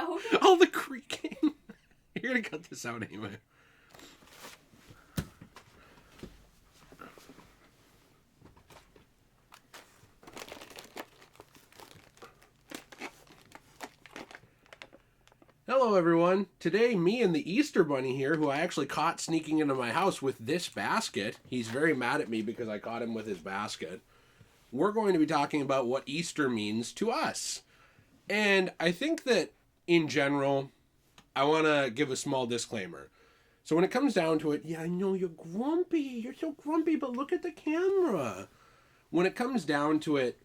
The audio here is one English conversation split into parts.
loud. All the creaking. You're gonna cut this out anyway. Hello everyone. Today me and the Easter Bunny here, who I actually caught sneaking into my house with this basket. He's very mad at me because I caught him with his basket. We're going to be talking about what Easter means to us. And I think that in general, I want to give a small disclaimer. So when it comes down to it, yeah, I know you're grumpy. You're so grumpy, but look at the camera. When it comes down to it,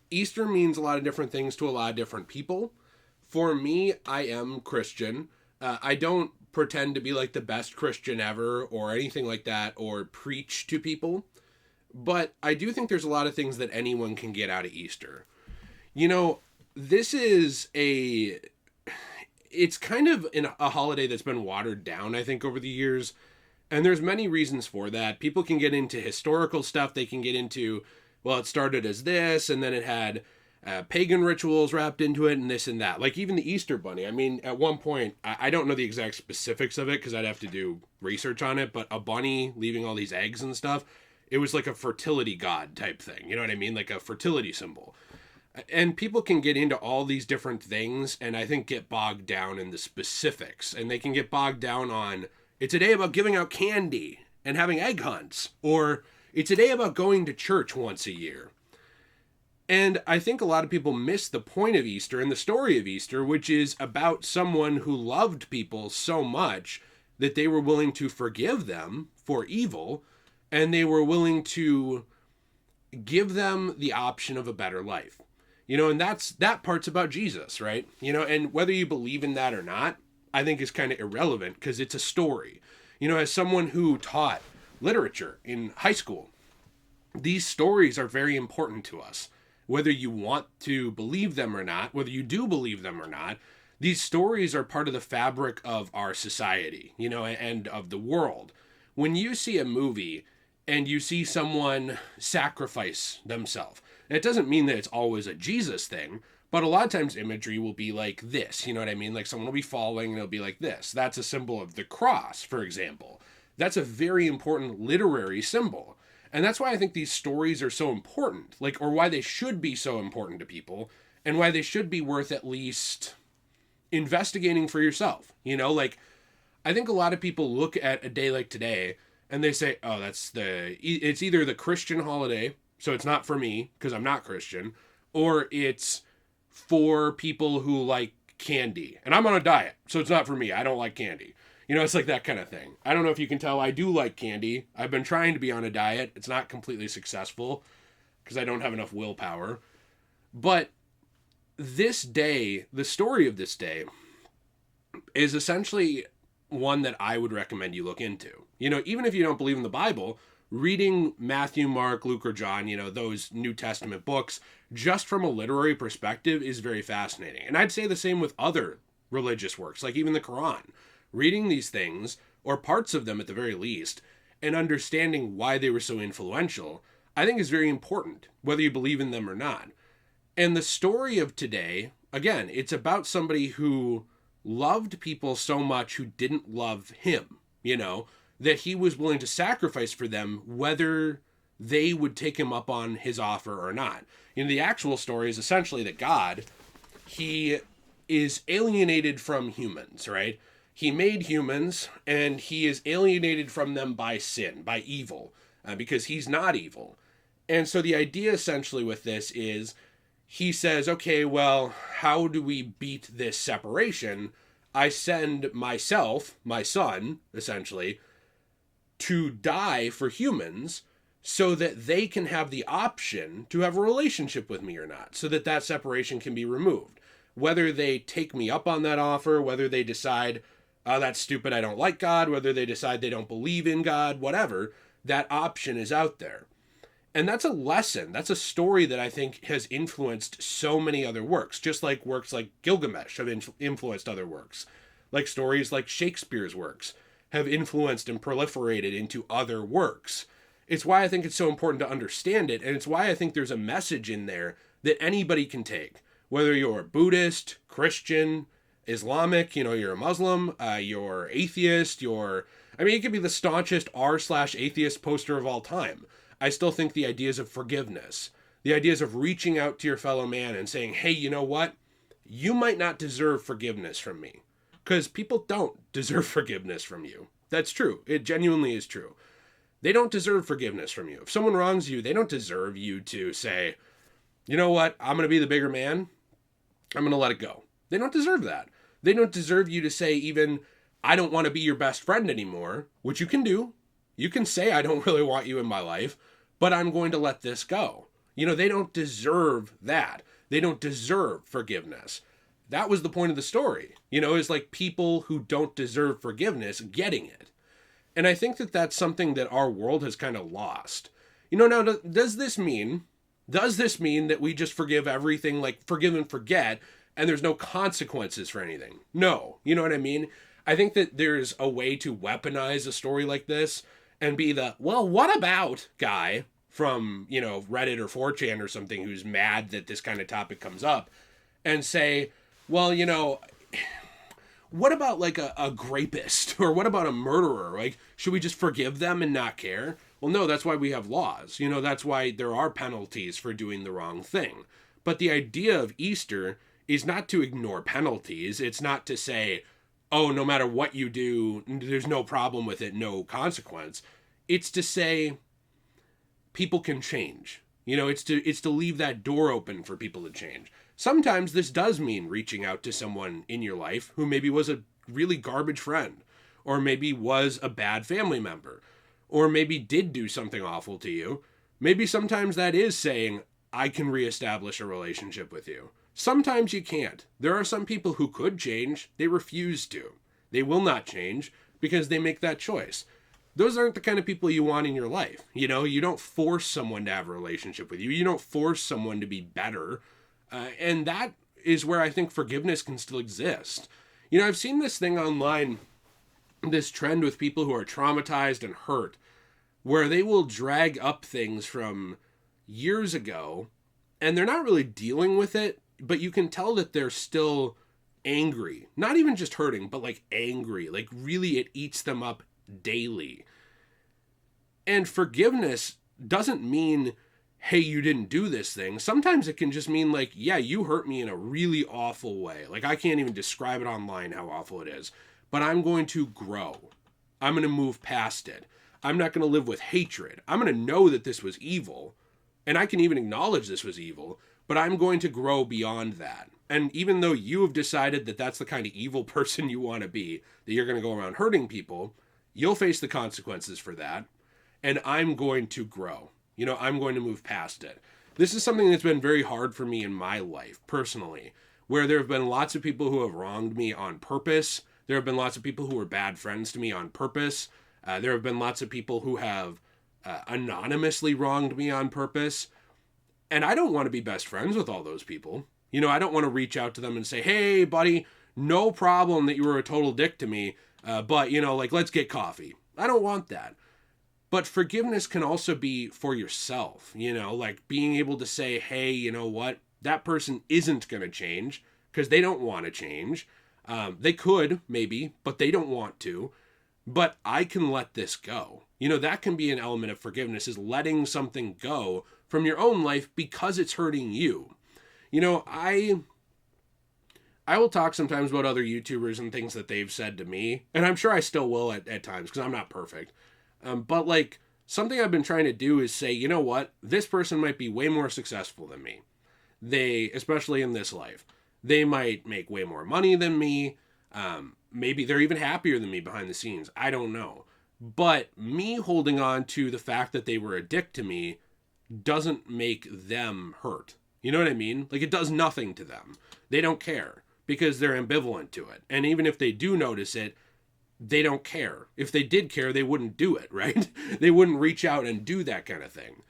Easter means a lot of different things to a lot of different people. For me, I am Christian. I don't pretend to be like the best Christian ever or anything like that or preach to people. But I do think there's a lot of things that anyone can get out of Easter. You know, this is it's kind of a holiday that's been watered down, I think, over the years. And there's many reasons for that. People can get into historical stuff. They can get into, well, it started as this, and then it had pagan rituals wrapped into it, and this and that. Like even the Easter Bunny. I mean, at one point, I don't know the exact specifics of it because I'd have to do research on it, but a bunny leaving all these eggs and stuff, it was like a fertility god type thing. You know what I mean? Like a fertility symbol. And people can get into all these different things and I think get bogged down in the specifics. And they can get bogged down on, it's a day about giving out candy and having egg hunts. Or it's a day about going to church once a year. And I think a lot of people miss the point of Easter and the story of Easter, which is about someone who loved people so much that they were willing to forgive them for evil. And they were willing to give them the option of a better life. You know, and that part's about Jesus, right? You know, and whether you believe in that or not, I think is kind of irrelevant because it's a story. You know, as someone who taught literature in high school, these stories are very important to us. Whether you want to believe them or not, whether you do believe them or not, these stories are part of the fabric of our society, you know, and of the world. When you see a movie and you see someone sacrifice themselves, it doesn't mean that it's always a Jesus thing, but a lot of times imagery will be like this, you know what I mean? Like someone will be falling and it'll be like this. That's a symbol of the cross, for example. That's a very important literary symbol. And that's why I think these stories are so important, like, or why they should be so important to people, and why they should be worth at least investigating for yourself. You know, like, I think a lot of people look at a day like today and they say, oh, it's either the Christian holiday, so it's not for me because I'm not Christian, or it's for people who like candy. And I'm on a diet, so it's not for me. I don't like candy. You know, it's like that kind of thing. I don't know if you can tell, I do like candy. I've been trying to be on a diet. It's not completely successful because I don't have enough willpower. But this day, the story of this day, is essentially one that I would recommend you look into. You know, even if you don't believe in the Bible, reading Matthew, Mark, Luke, or John, you know, those New Testament books, just from a literary perspective is very fascinating. And I'd say the same with other religious works, like even the Quran. Reading these things, or parts of them at the very least, and understanding why they were so influential, I think is very important, whether you believe in them or not. And the story of today, again, it's about somebody who loved people so much who didn't love him, you know, that he was willing to sacrifice for them, whether they would take him up on his offer or not. You know, the actual story is essentially that God, he is alienated from humans, right? He made humans, and he is alienated from them by sin, by evil, because he's not evil. And so the idea essentially with this is he says, okay, well, how do we beat this separation? I send myself, my son, essentially, to die for humans so that they can have the option to have a relationship with me or not, so that that separation can be removed. Whether they take me up on that offer, whether they decide, oh, that's stupid, I don't like God, whether they decide they don't believe in God, whatever, that option is out there. And that's a lesson. That's a story that I think has influenced so many other works, just like works like Gilgamesh have influenced other works. Like stories like Shakespeare's works have influenced and proliferated into other works. It's why I think it's so important to understand it, and it's why I think there's a message in there that anybody can take. Whether you're Buddhist, Christian, Islamic, you're a Muslim, you're atheist, it could be the staunchest r/atheist poster of all time. I still think the ideas of forgiveness, the ideas of reaching out to your fellow man and saying, hey, you know what? You might not deserve forgiveness from me. Because people don't deserve forgiveness from you. That's true. It genuinely is true. They don't deserve forgiveness from you. If someone wrongs you, they don't deserve you to say, you know what? I'm going to be the bigger man. I'm going to let it go. They don't deserve that. They don't deserve you to say even, I don't want to be your best friend anymore, which you can do. You can say, I don't really want you in my life, but I'm going to let this go. They don't deserve that. They don't deserve forgiveness. That was the point of the story, is like people who don't deserve forgiveness getting it. And I think that that's something that our world has kind of lost. Now, does this mean that we just forgive everything, like forgive and forget, and there's no consequences for anything? No. You know what I mean? I think that there's a way to weaponize a story like this and be the, well, what about guy from, Reddit or 4chan or something who's mad that this kind of topic comes up and say, well, what about like a rapist or what about a murderer? Like, should we just forgive them and not care? Well, no, that's why we have laws. That's why there are penalties for doing the wrong thing. But the idea of Easter is not to ignore penalties. It's not to say, oh, no matter what you do, there's no problem with it, no consequence. It's to say people can change. It's to leave that door open for people to change. Sometimes this does mean reaching out to someone in your life who maybe was a really garbage friend, or maybe was a bad family member, or maybe did do something awful to you. Maybe sometimes that is saying, I can reestablish a relationship with you. Sometimes you can't. There are some people who could change. They refuse to. They will not change because they make that choice. Those aren't the kind of people you want in your life. You don't force someone to have a relationship with you. You don't force someone to be better. And that is where I think forgiveness can still exist. I've seen this thing online, this trend with people who are traumatized and hurt, where they will drag up things from years ago, and they're not really dealing with it, but you can tell that they're still angry. Not even just hurting, but like angry. Like really it eats them up daily. And forgiveness doesn't mean, hey, you didn't do this thing. Sometimes it can just mean like, yeah, you hurt me in a really awful way. Like I can't even describe it online how awful it is. But I'm going to grow. I'm going to move past it. I'm not going to live with hatred. I'm going to know that this was evil. And I can even acknowledge this was evil. But I'm going to grow beyond that. And even though you have decided that that's the kind of evil person you want to be, that you're going to go around hurting people, you'll face the consequences for that. And I'm going to grow. I'm going to move past it. This is something that's been very hard for me in my life, personally, where there have been lots of people who have wronged me on purpose. There have been lots of people who were bad friends to me on purpose. There have been lots of people who have anonymously wronged me on purpose. And I don't want to be best friends with all those people. I don't want to reach out to them and say, hey, buddy, no problem that you were a total dick to me. But, let's get coffee. I don't want that. But forgiveness can also be for yourself, like being able to say, hey, you know what? That person isn't going to change because they don't want to change. They could, maybe, but they don't want to. But I can let this go. That can be an element of forgiveness, is letting something go from your own life because it's hurting you. I will talk sometimes about other YouTubers and things that they've said to me, and I'm sure I still will at times because I'm not perfect. But like something I've been trying to do is say, you know what? This person might be way more successful than me. Especially in this life, they might make way more money than me. Maybe they're even happier than me behind the scenes. I don't know. But me holding on to the fact that they were a dick to me doesn't make them hurt. You know what I mean? Like it does nothing to them. They don't care because they're ambivalent to it. And even if they do notice it, they don't care. If they did care, they wouldn't do it, right? They wouldn't reach out and do that kind of thing.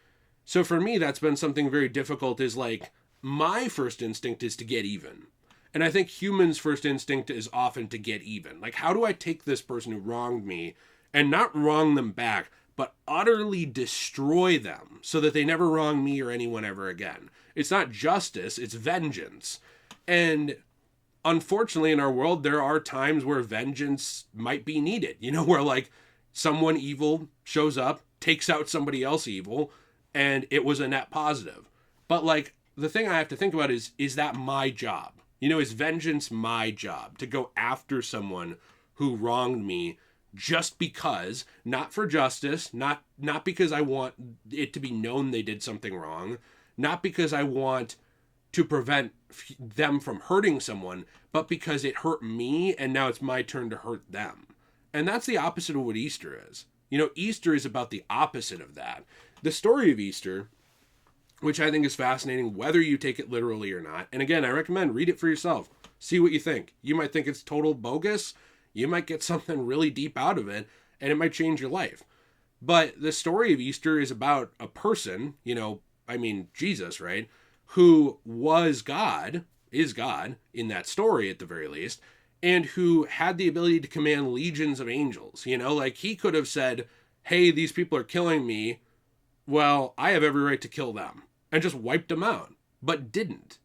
So for me, that's been something very difficult, is like, my first instinct is to get even. And I think humans' first instinct is often to get even. Like, how do I take this person who wronged me and not wrong them back, but utterly destroy them so that they never wrong me or anyone ever again? It's not justice, it's vengeance. And unfortunately, in our world, there are times where vengeance might be needed, where like someone evil shows up, takes out somebody else evil, and it was a net positive. But like the thing I have to think about is that my job? Is vengeance my job to go after someone who wronged me just because, not for justice, not because I want it to be known they did something wrong, not because I want to prevent them from hurting someone, but because it hurt me and now it's my turn to hurt them. And that's the opposite of what Easter is. Easter is about the opposite of that. The story of Easter, which I think is fascinating, whether you take it literally or not. And again, I recommend read it for yourself. See what you think. You might think it's total bogus. You might get something really deep out of it, and it might change your life. But the story of Easter is about a person, Jesus, right? Who was God, is God, in that story at the very least, and who had the ability to command legions of angels. Like he could have said, hey, these people are killing me. Well, I have every right to kill them. And just wiped them out. But didn't.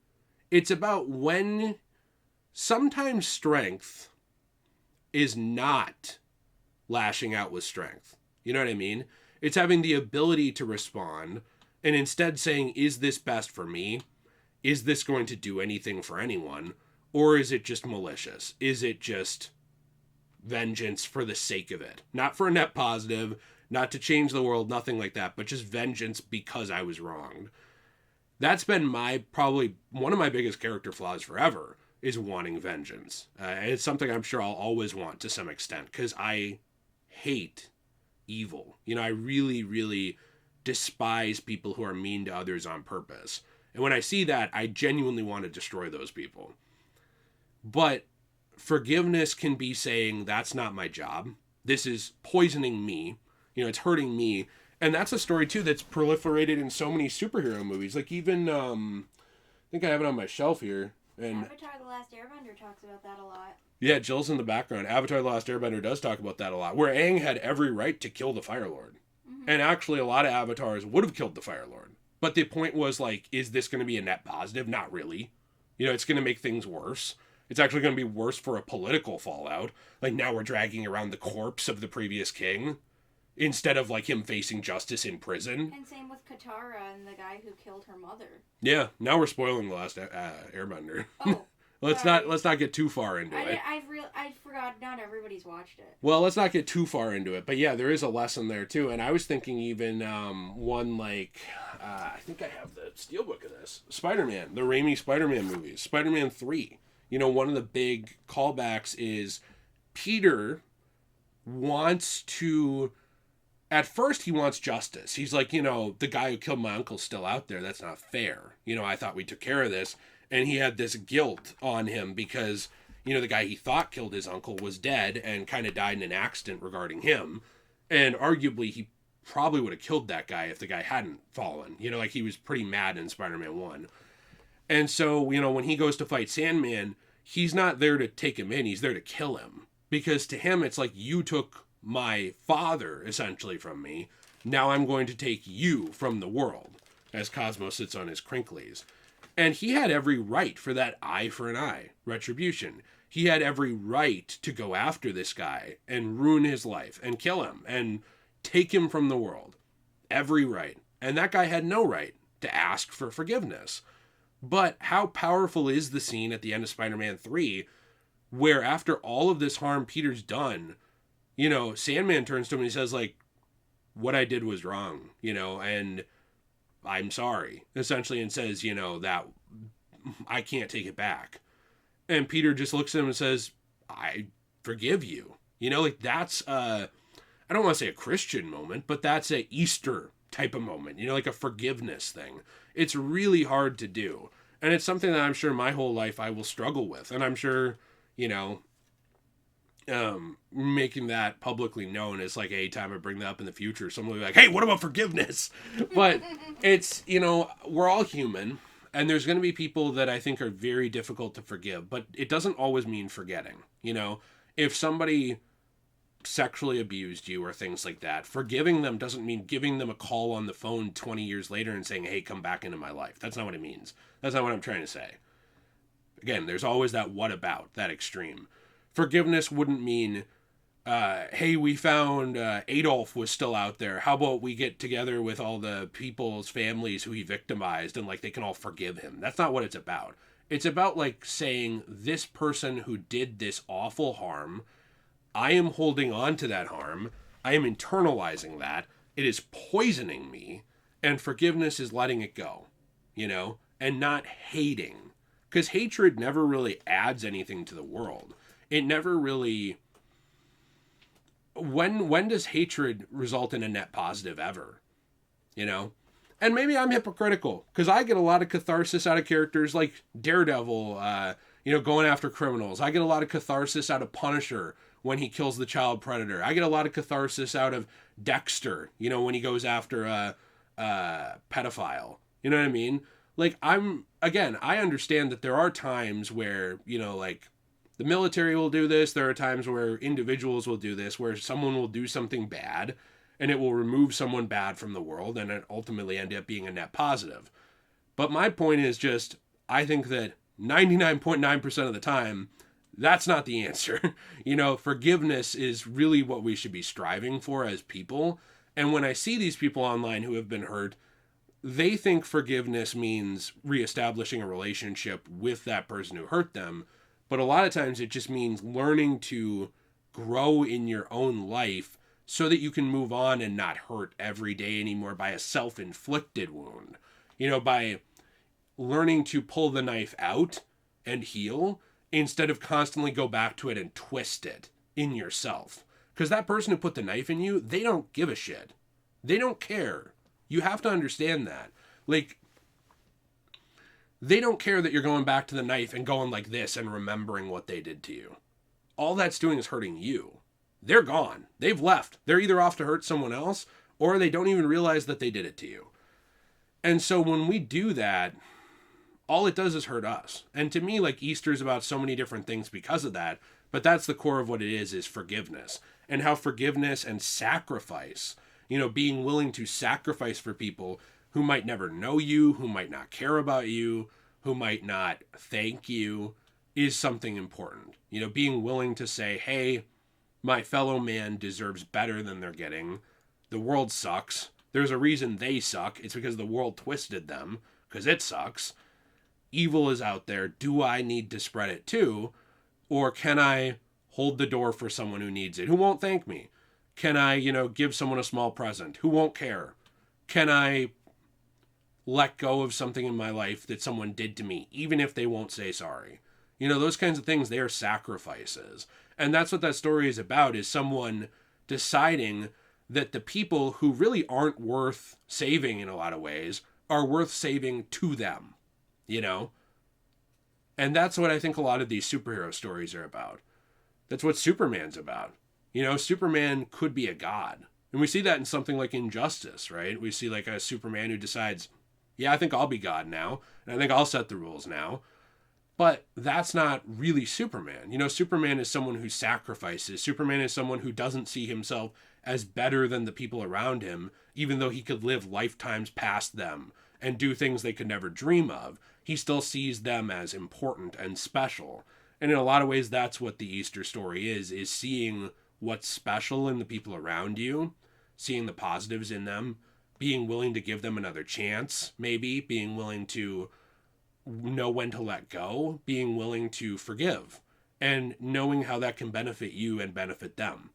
It's about when sometimes strength is not lashing out with strength. You know what I mean? It's having the ability to respond and instead saying, is this best for me? Is this going to do anything for anyone? Or is it just malicious? Is it just vengeance for the sake of it? Not for a net positive, not to change the world, nothing like that, but just vengeance because I was wronged. That's been probably one of my biggest character flaws forever, is wanting vengeance. It's something I'm sure I'll always want to some extent, because I hate evil. I really, really despise people who are mean to others on purpose. And when I see that, I genuinely want to destroy those people. But forgiveness can be saying, that's not my job. This is poisoning me. It's hurting me. And that's a story, too, that's proliferated in so many superhero movies. Like even, I think I have it on my shelf here. And Avatar The Last Airbender talks about that a lot. Yeah, Jill's in the background. Avatar The Last Airbender does talk about that a lot. Where Aang had every right to kill the Fire Lord. Mm-hmm. And actually, a lot of avatars would have killed the Fire Lord. But the point was, like, is this going to be a net positive? Not really. It's going to make things worse. It's actually going to be worse for a political fallout. Like, now we're dragging around the corpse of the previous king, instead of, like, him facing justice in prison. And same with Katara and the guy who killed her mother. Yeah, now we're spoiling The Last Airbender. Oh. Let's not get too far into it. I forgot not everybody's watched it. Well, let's not get too far into it. But yeah, there is a lesson there too. And I was thinking even one like, I think I have the steelbook of this. Spider-Man, the Raimi Spider-Man movies. Spider-Man 3. One of the big callbacks is Peter wants to... At first, he wants justice. He's like, the guy who killed my uncle's still out there. That's not fair. I thought we took care of this. And he had this guilt on him because, the guy he thought killed his uncle was dead and kind of died in an accident regarding him. And arguably, he probably would have killed that guy if the guy hadn't fallen. Like he was pretty mad in Spider-Man 1. And so, when he goes to fight Sandman, he's not there to take him in. He's there to kill him. Because to him, it's like, you took my father, essentially, from me. Now I'm going to take you from the world, as Cosmo sits on his crinklies. And he had every right for that eye for an eye, retribution. He had every right to go after this guy and ruin his life and kill him and take him from the world. Every right. And that guy had no right to ask for forgiveness. But how powerful is the scene at the end of Spider-Man 3 where after all of this harm Peter's done, Sandman turns to him and he says, like, what I did was wrong, and I'm sorry, essentially, and says, that I can't take it back. And Peter just looks at him and says, I forgive you. That's, I don't want to say a Christian moment, but that's a Easter type of moment, like a forgiveness thing. It's really hard to do. And it's something that I'm sure my whole life I will struggle with. And I'm sure, making that publicly known is like any time I bring that up in the future, someone will be like, hey, what about forgiveness? But it's, we're all human, and there's going to be people that I think are very difficult to forgive, but it doesn't always mean forgetting. If somebody sexually abused you or things like that, forgiving them doesn't mean giving them a call on the phone 20 years later and saying, hey, come back into my life. That's not what it means. That's not what I'm trying to say. Again, there's always that what about, that extreme. Forgiveness wouldn't mean, hey, we found Adolf was still out there. How about we get together with all the people's families who he victimized and like they can all forgive him? That's not what it's about. It's about like saying this person who did this awful harm, I am holding on to that harm. I am internalizing that. It is poisoning me. And forgiveness is letting it go, you know, and not hating. Because hatred never really adds anything to the world. It never really... When does hatred result in a net positive ever? You know? And maybe I'm hypocritical, because I get a lot of catharsis out of characters like Daredevil, going after criminals. I get a lot of catharsis out of Punisher when he kills the child predator. I get a lot of catharsis out of Dexter, when he goes after a pedophile. You know what I mean? Like, I understand that there are times where, like, the military will do this. There are times where individuals will do this, where someone will do something bad, and it will remove someone bad from the world, and it ultimately end up being a net positive. But my point is just, I think that 99.9% of the time, that's not the answer. Forgiveness is really what we should be striving for as people. And when I see these people online who have been hurt, they think forgiveness means reestablishing a relationship with that person who hurt them. But a lot of times it just means learning to grow in your own life so that you can move on and not hurt every day anymore by a self-inflicted wound. By learning to pull the knife out and heal instead of constantly go back to it and twist it in yourself. Because that person who put the knife in you, they don't give a shit. They don't care. You have to understand that. Like, they don't care that you're going back to the knife and going like this and remembering what they did to you. All that's doing is hurting you. They're gone. They've left. They're either off to hurt someone else, or they don't even realize that they did it to you. And so when we do that, all it does is hurt us. And to me, like, Easter is about so many different things because of that, but that's the core of what it is forgiveness. And how forgiveness and sacrifice, being willing to sacrifice for people who might never know you, who might not care about you, who might not thank you, is something important. Being willing to say, hey, my fellow man deserves better than they're getting. The world sucks. There's a reason they suck. It's because the world twisted them, because it sucks. Evil is out there. Do I need to spread it too? Or can I hold the door for someone who needs it, who won't thank me? Can I, give someone a small present who won't care? Can I let go of something in my life that someone did to me, even if they won't say sorry? Those kinds of things, they are sacrifices. And that's what that story is about, is someone deciding that the people who really aren't worth saving in a lot of ways are worth saving to them, And that's what I think a lot of these superhero stories are about. That's what Superman's about. Superman could be a god. And we see that in something like Injustice, right? We see like a Superman who decides, yeah, I think I'll be God now, and I think I'll set the rules now. But that's not really Superman. Superman is someone who sacrifices. Superman is someone who doesn't see himself as better than the people around him, even though he could live lifetimes past them and do things they could never dream of. He still sees them as important and special. And in a lot of ways, that's what the Easter story is seeing what's special in the people around you, seeing the positives in them, being willing to give them another chance, maybe, being willing to know when to let go, being willing to forgive, and knowing how that can benefit you and benefit them.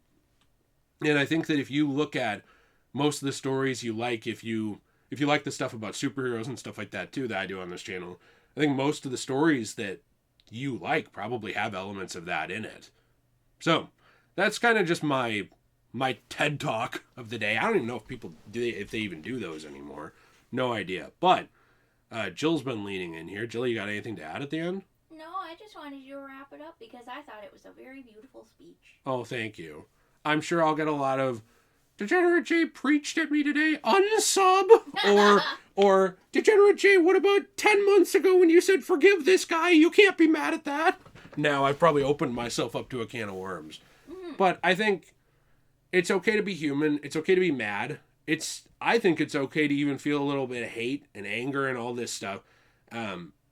And I think that if you look at most of the stories you like, if you like the stuff about superheroes and stuff like that too that I do on this channel, I think most of the stories that you like probably have elements of that in it. So that's kind of just my TED Talk of the day. I don't even know if they even do those anymore. No idea. But Jill's been leaning in here. Jill, you got anything to add at the end? No, I just wanted you to wrap it up because I thought it was a very beautiful speech. Oh, thank you. I'm sure I'll get a lot of Degenerate Jay preached at me today, unsub, or Degenerate Jay, what about 10 months ago when you said forgive this guy? You can't be mad at that. Now I've probably opened myself up to a can of worms. Mm-hmm. But I think it's okay to be human. It's okay to be mad. I think it's okay to even feel a little bit of hate and anger and all this stuff.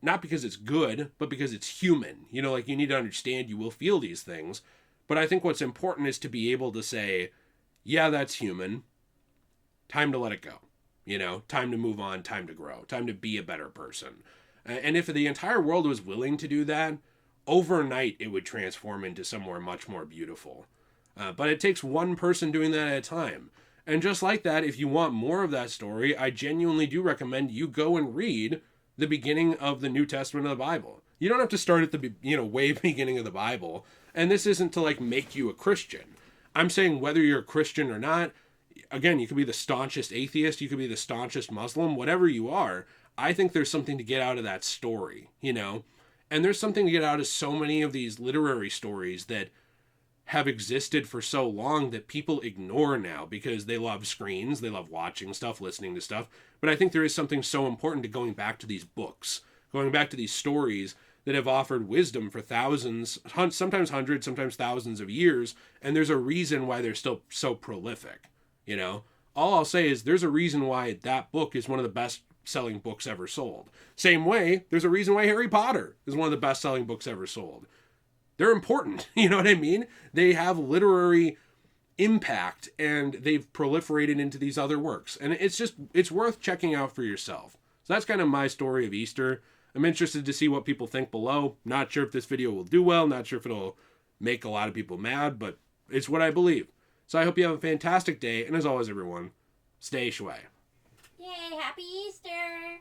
not because it's good, but because it's human. You know, like, you need to understand you will feel these things. But I think what's important is to be able to say, yeah, that's human. Time to let it go. You know, time to move on, time to grow, time to be a better person. And if the entire world was willing to do that, overnight it would transform into somewhere much more beautiful. But it takes one person doing that at a time. And just like that, if you want more of that story, I genuinely do recommend you go and read the beginning of the New Testament of the Bible. You don't have to start at the, way beginning of the Bible. And this isn't to, like, make you a Christian. I'm saying whether you're a Christian or not, again, you could be the staunchest atheist, you could be the staunchest Muslim, whatever you are, I think there's something to get out of that story, And there's something to get out of so many of these literary stories that have existed for so long that people ignore now because they love screens, they love watching stuff, listening to stuff. But I think there is something so important to going back to these books, going back to these stories that have offered wisdom for thousands, sometimes hundreds, sometimes thousands of years. And there's a reason why they're still so prolific, All I'll say is there's a reason why that book is one of the best selling books ever sold. Same way, there's a reason why Harry Potter is one of the best selling books ever sold. They're important, you know what I mean? They have literary impact and they've proliferated into these other works. And it's worth checking out for yourself. So that's kind of my story of Easter. I'm interested to see what people think below. Not sure if this video will do well, not sure if it'll make a lot of people mad, but it's what I believe. So I hope you have a fantastic day, and as always, everyone, stay shui. Yay, happy Easter!